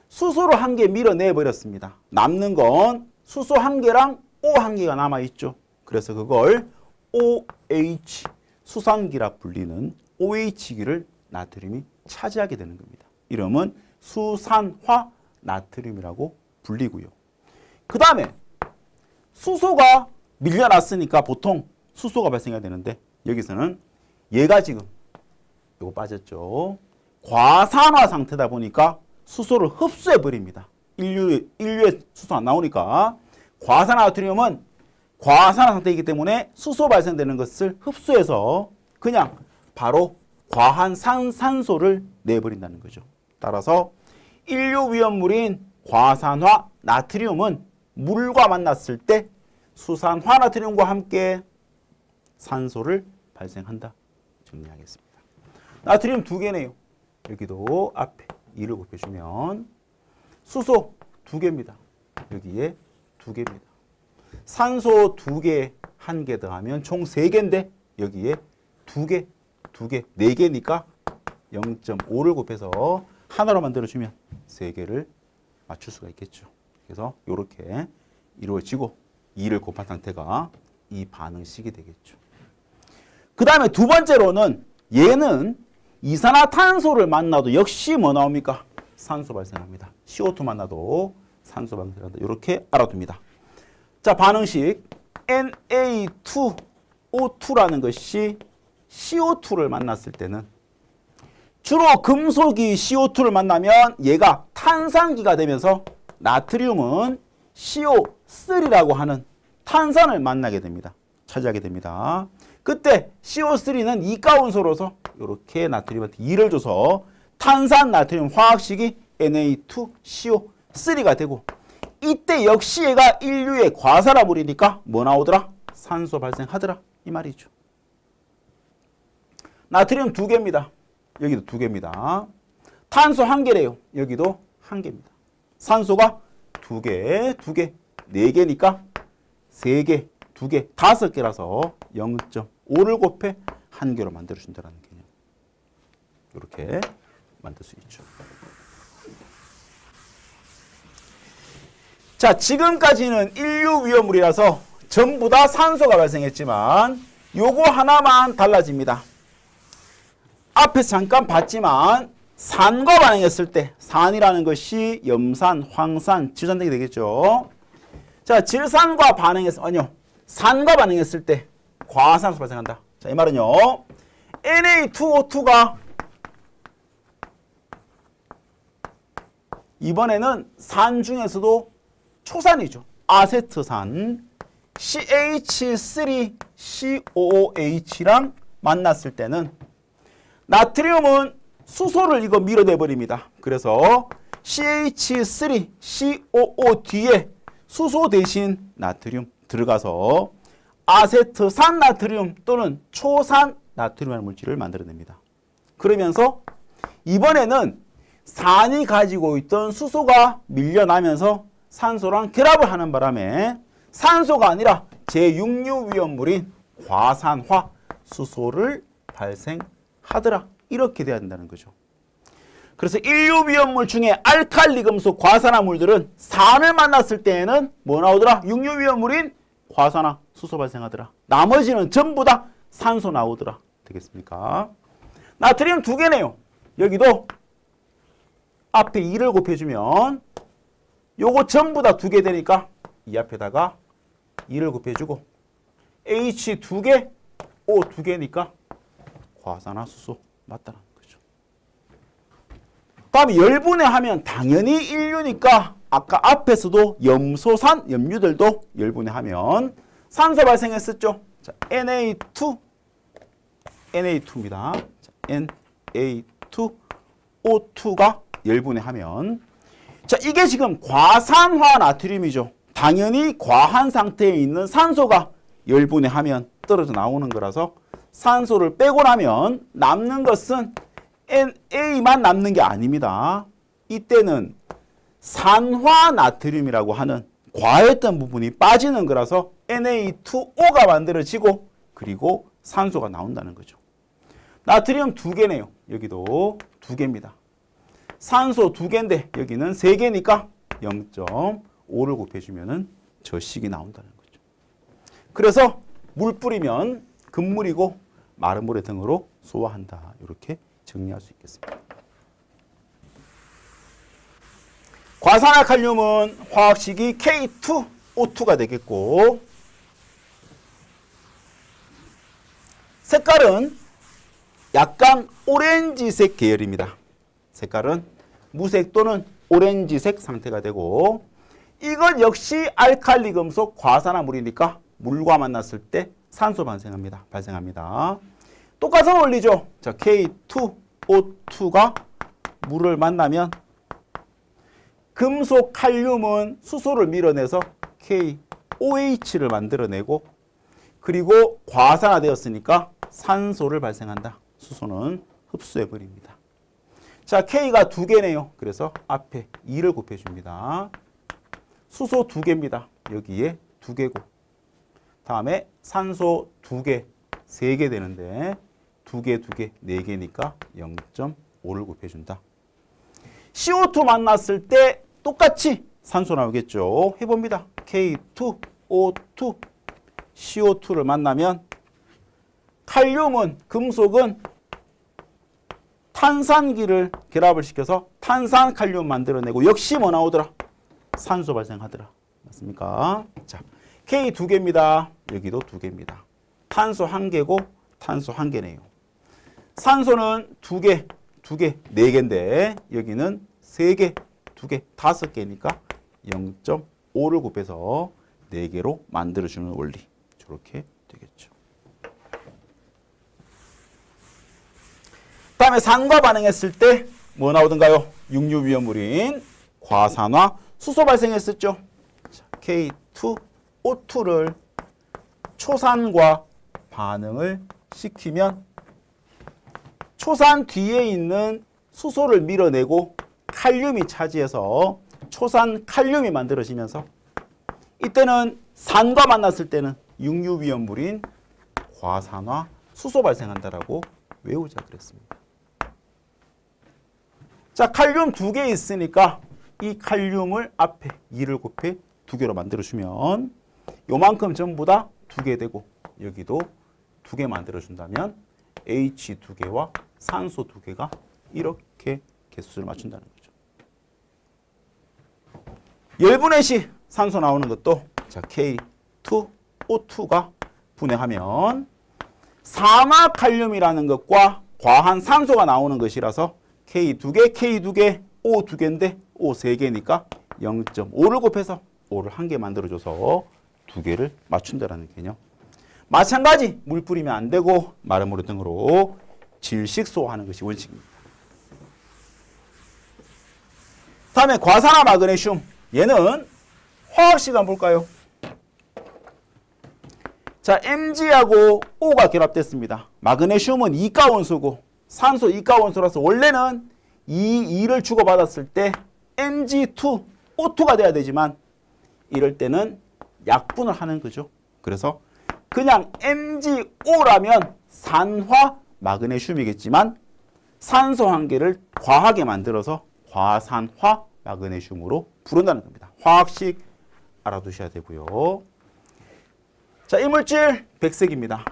수소를 한 개 밀어내버렸습니다. 남는 건 수소 한 개랑 O 한 개가 남아있죠. 그래서 그걸 OH, 수산기라 불리는 OH기를 나트륨이 차지하게 되는 겁니다. 이름은 수산화 나트륨이라고 불리고요. 그 다음에 수소가 밀려났으니까 보통 수소가 발생해야 되는데 여기서는 얘가 지금 요거 빠졌죠. 과산화 상태다 보니까 수소를 흡수해 버립니다. 인류에 수소 안 나오니까 과산화 나트륨은 과산화 상태이기 때문에 수소 발생되는 것을 흡수해서 그냥 바로 과한 산소를 내버린다는 거죠. 따라서 인류 위험물인 과산화 나트륨은 물과 만났을 때 수산화 나트륨과 함께 산소를 발생한다. 정리하겠습니다. 나트륨 두 개네요. 여기도 앞에 2를 곱해주면 수소 두 개입니다. 여기에 두 개입니다. 산소 두 개, 한 개 더하면 총 3개인데 여기에 두 개, 네 개니까 0.5를 곱해서 하나로 만들어주면 3개를 맞출 수가 있겠죠. 그래서 이렇게 이루어지고 2를 곱한 상태가 이 반응식이 되겠죠. 그 다음에 두 번째로는 얘는 이산화탄소를 만나도 역시 뭐 나옵니까? 산소 발생합니다. CO2 만나도 산소 발생한다. 이렇게 알아둡니다. 자, 반응식 Na2O2라는 것이 CO2를 만났을 때는 주로 금속이 CO2를 만나면 얘가 탄산기가 되면서 나트륨은 CO3라고 하는 탄산을 만나게 됩니다. 차지하게 됩니다. 그때 CO3는 이가운소로서 이렇게 나트륨한테 2를 줘서 탄산 나트륨 화학식이 Na2CO3가 되고 이때 역시 얘가 인류의 과산화물이니까 뭐 나오더라? 산소 발생하더라. 이 말이죠. 나트륨 두 개입니다. 여기도 두 개입니다. 탄소 한 개래요. 여기도 한 개입니다. 산소가 두 개, 네 개니까 세 개, 두 개, 5개라서 0.5를 곱해 한 개로 만들어준다는 개념. 이렇게 만들 수 있죠. 자, 지금까지는 인류 위험물이라서 전부 다 산소가 발생했지만 요거 하나만 달라집니다. 앞에서 잠깐 봤지만 산과 반응했을 때 산이라는 것이 염산, 황산, 질산 등이 되겠죠. 자, 질산과 반응했을 산과 반응했을 때 과산소 발생한다. 자, 이 말은요. Na2O2가 이번에는 산 중에서도 초산이죠. 아세트산 CH3COOH랑 만났을 때는 나트륨은 수소를 이거 밀어내버립니다. 그래서 CH3COO 뒤에 수소 대신 나트륨 들어가서 아세트산 나트륨 또는 초산 나트륨이라는 물질을 만들어냅니다. 그러면서 이번에는 산이 가지고 있던 수소가 밀려나면서 산소랑 결합을 하는 바람에 산소가 아니라 제6류위험물인 과산화 수소를 발생하더라. 이렇게 돼야 된다는 거죠. 그래서 1류위험물 중에 알칼리 금속 과산화물들은 산을 만났을 때에는 뭐 나오더라? 6류위험물인 과산화 수소 발생하더라. 나머지는 전부 다 산소 나오더라. 되겠습니까? 나트륨 2개네요. 여기도 앞에 2를 곱해주면 요거 전부 다 2개 되니까 이 앞에다가 2를 곱해주고 H 2개, O 2개니까 과산화 수소 맞다는 거죠. 다음에 열분해하면 당연히 1류니까 아까 앞에서도 염소산, 염류들도 열분해하면 산소 발생했었죠. 자, Na2입니다. 자, Na2O2가 열분해하면 자, 이게 지금 과산화 나트륨이죠. 당연히 과한 상태에 있는 산소가 열분해하면 떨어져 나오는 거라서 산소를 빼고 나면 남는 것은 Na 만 남는 게 아닙니다. 이때는 산화 나트륨이라고 하는 과했던 부분이 빠지는 거라서 Na2O가 만들어지고 그리고 산소가 나온다는 거죠. 나트륨 2개네요. 여기도 2개입니다. 산소 2개인데 여기는 3개니까 0.5를 곱해주면 저식이 나온다는 거죠. 그래서 물 뿌리면 금물이고 마른 물의 등으로 소화한다. 이렇게 정리할 수 있겠습니다. 과산화칼륨은 화학식이 K2O2가 되겠고 색깔은 약간 오렌지색 계열입니다. 색깔은 무색 또는 오렌지색 상태가 되고 이것 역시 알칼리 금속 과산화물이니까 물과 만났을 때 산소 발생합니다. 똑같은 원리죠. 자, K2O2가 물을 만나면 금속 칼륨은 수소를 밀어내서 KOH를 만들어내고 그리고 과산화되었으니까 산소를 발생한다. 수소는 흡수해버립니다. 자, K가 2개네요. 그래서 앞에 2를 곱해줍니다. 수소 2개입니다. 여기에 2개고 다음에 산소 2개, 3개 되는데 2개, 4개니까 0.5를 곱해준다. CO2 만났을 때 똑같이 산소 나오겠죠. 해봅니다. K2O2 CO2를 만나면 칼륨은 금속은 탄산기를 결합을 시켜서 탄산칼륨 만들어내고 역시 뭐 나오더라? 산소 발생하더라. 맞습니까? 자, K 2개입니다. 여기도 2개입니다. 탄소 1개고 탄소 1개네요. 산소는 2개, 4개인데 여기는 3개, 2개, 5개니까 0.5를 곱해서 4개로 만들어주는 원리. 저렇게 되겠죠. 다음에 산과 반응했을 때 뭐 나오던가요? 6류위험물인 과산화 수소 발생했었죠. K2O2를 초산과 반응을 시키면 초산 뒤에 있는 수소를 밀어내고 칼륨이 차지해서 초산 칼륨이 만들어지면서 이때는 산과 만났을 때는 6류위험물인 과산화 수소 발생한다라고 외우자 그랬습니다. 자, 칼륨 2개 있으니까 이 칼륨을 앞에 2를 곱해 2개로 만들어주면 요만큼 전부 다 2개 되고 여기도 2개 만들어준다면 H 2개와 산소 2개가 이렇게 개수를 맞춘다는 거죠. 열분해 시 산소 나오는 것도 자, K2O2가 분해하면 산화칼륨이라는 것과 과한 산소가 나오는 것이라서 K 2개, K 2개, O 2개인데 O 3개니까 0.5를 곱해서 O를 1개 만들어줘서 2개를 맞춘다는 개념. 마찬가지 물 뿌리면 안 되고 마른 물 등으로 질식 소화하는 것이 원칙입니다. 다음에 과산화 마그네슘. 얘는 화학식 한번 볼까요? 자, Mg하고 O가 결합됐습니다. 마그네슘은 이가원소고 산소 이가원소라서 원래는 이 2를 주고받았을 때 Mg2, O2가 돼야 되지만 이럴 때는 약분을 하는 거죠. 그래서 그냥 MgO라면 산화 마그네슘이겠지만 산소 한 개를 과하게 만들어서 과산화 마그네슘으로 부른다는 겁니다. 화학식 알아두셔야 되고요. 자, 이 물질 백색입니다.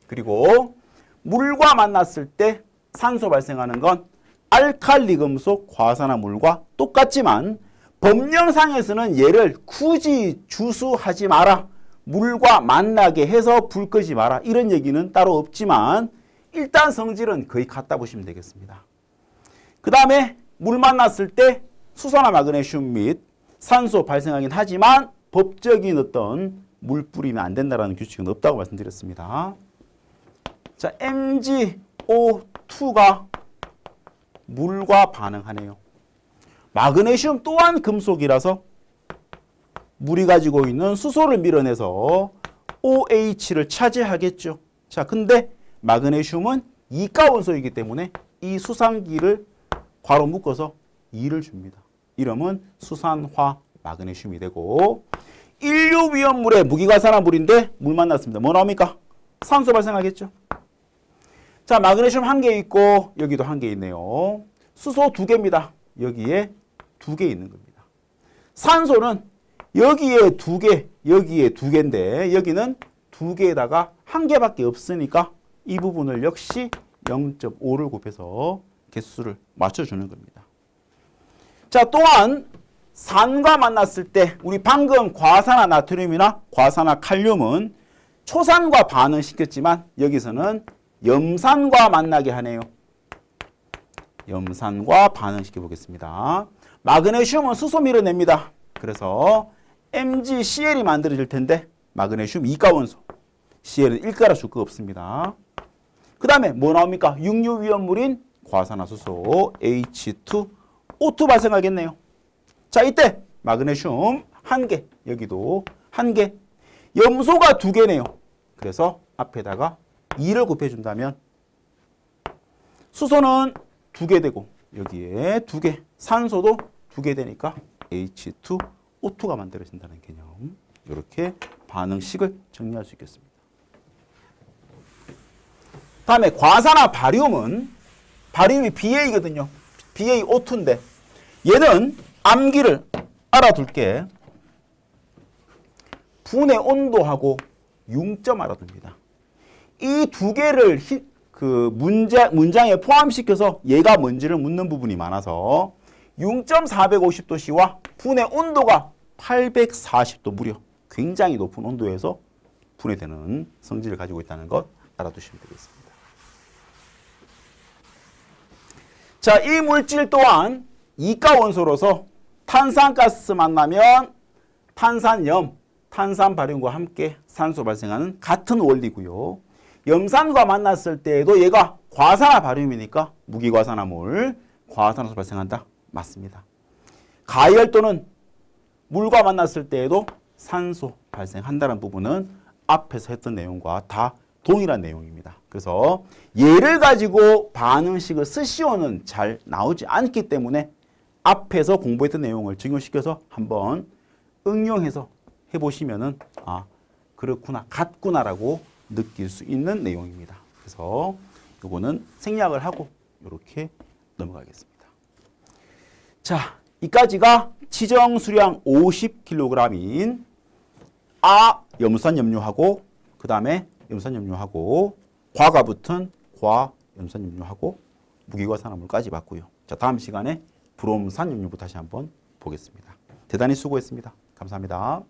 그리고 물과 만났을 때 산소 발생하는 건 알칼리 금속 과산화물과 똑같지만 법령상에서는 얘를 굳이 주수하지 마라. 물과 만나게 해서 불 끄지 마라. 이런 얘기는 따로 없지만 일단 성질은 거의 같다 보시면 되겠습니다. 그 다음에 물 만났을 때 수산화 마그네슘 및 산소 발생하긴 하지만 법적인 어떤 물 뿌리면 안 된다는 규칙은 없다고 말씀드렸습니다. 자, MgO2가 물과 반응하네요. 마그네슘 또한 금속이라서 물이 가지고 있는 수소를 밀어내서 OH를 차지하겠죠. 자, 근데 마그네슘은 이가원소이기 때문에 이 수산기를 괄호 묶어서 2를 줍니다. 이러면 수산화 마그네슘이 되고 인류위험물의 무기과산화물인데 물 만났습니다. 뭐 나옵니까? 산소 발생하겠죠. 자, 마그네슘 1개 있고 여기도 1개 있네요. 수소 2개입니다. 여기에 2개 있는 겁니다. 산소는 여기에 2개, 여기에 2개인데 여기는 2개에다가 1개밖에 없으니까 이 부분을 역시 0.5를 곱해서 개수를 맞춰주는 겁니다. 자, 또한 산과 만났을 때 우리 방금 과산화 나트륨이나 과산화 칼륨은 초산과 반응시켰지만 여기서는 염산과 만나게 하네요. 염산과 반응시켜 보겠습니다. 마그네슘은 수소 밀어냅니다. 그래서 MgCl이 만들어질 텐데 마그네슘 이가원소. Cl은 1가라 줄 거 없습니다. 그 다음에 뭐 나옵니까? 육류위험물인 과산화수소 H2O2 발생하겠네요. 자, 이때 마그네슘 1개, 여기도 1개, 염소가 2개네요. 그래서 앞에다가 2를 곱해준다면 수소는 2개 되고 여기에 2개, 산소도 2개 되니까 H2O2가 만들어진다는 개념. 이렇게 반응식을 정리할 수 있겠습니다. 다음에 과산화 바리움은 바리움이 BA거든요. BaO2인데 얘는 암기를 알아둘게. 분해 온도하고 융점 알아둡니다. 이 2개를 문장에 포함시켜서 얘가 뭔지를 묻는 부분이 많아서 융점 450도씨와 분해 온도가 840도 무려 굉장히 높은 온도에서 분해되는 성질을 가지고 있다는 것 알아두시면 되겠습니다. 자, 이 물질 또한 이가원소로서 탄산가스 만나면 탄산염, 탄산바리움과 함께 산소 발생하는 같은 원리고요. 염산과 만났을 때에도 얘가 과산화 바리움이니까 무기과산화물, 과산화수 발생한다. 맞습니다. 가열도는 물과 만났을 때에도 산소 발생한다는 부분은 앞에서 했던 내용과 다 동일한 내용입니다. 그래서 얘를 가지고 반응식을 쓰시오는 잘 나오지 않기 때문에 앞에서 공부했던 내용을 적용시켜서 한번 응용해서 해보시면은 아, 그렇구나, 같구나라고 느낄 수 있는 내용입니다. 그래서 요거는 생략을 하고 이렇게 넘어가겠습니다. 자, 이까지가 지정 수량 50kg인 염산염료하고 그 다음에 염산염료하고 과가 붙은 과염산염료하고 무기과산화물까지 봤고요. 자, 다음 시간에 브롬산염료부터 다시 한번 보겠습니다. 대단히 수고했습니다. 감사합니다.